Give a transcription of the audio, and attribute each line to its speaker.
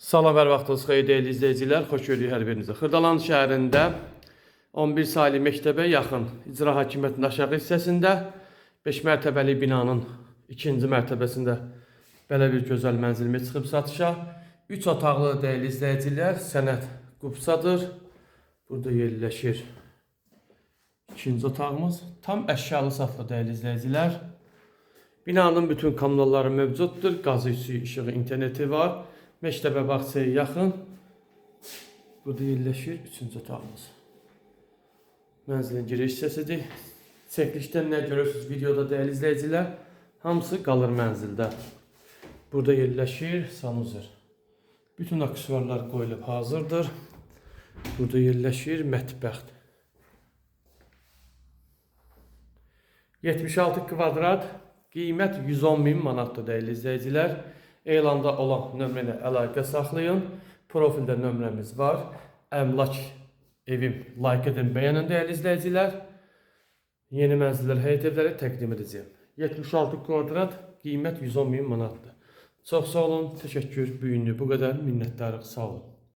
Speaker 1: Salam, hər vaxtınız xeyir değerli izləyicilər. Xoş gördük hər birinizə. Xırdalan şəhərində 11 saylı məktəbə yaxın icra hakimiyyətinin aşağı hissəsində 5 mərtəbəli binanın ikinci mərtəbəsində belə bir gözəl mənzilimiz çıxıb satışa. 3 otaqlı değerli izləyicilər, sənət qubsadır. Burada yerləşir ikinci otağımız. Tam əşyalı saflı değerli izləyicilər. Binanın bütün kommunalları mövcuddur. Qazı, suyu, işığı, interneti var. Məktəbə bağçaya yaxın. Burada yerləşir 3-cü otağımız. Mənzilin giriş hissəsidir. Çəkilişdən nə görürsünüz videoda değerli izləyicilər? Hamısı qalır mənzildə. Burada yerləşir sanuzer. Bütün aksesuarlar qoyulub hazırdır. Burada yerləşir mətbəx. 76 kvadrat, qiymət 110.000 manatdır değerli izləyicilər. Elanda olan nömrə ilə əlaqə saxlayın. Profildə nömrəmiz var. Əmlak evim like edin, bəyənin değerli izləyicilər. Yeni mənzillər, həyət evləri təqdim edəcəyim. 76 kvadrat, qiymət 110.000 manatdır. Çox sağ olun, təşəkkür, bu günlük bu qədər, minnətdarıq, sağ olun.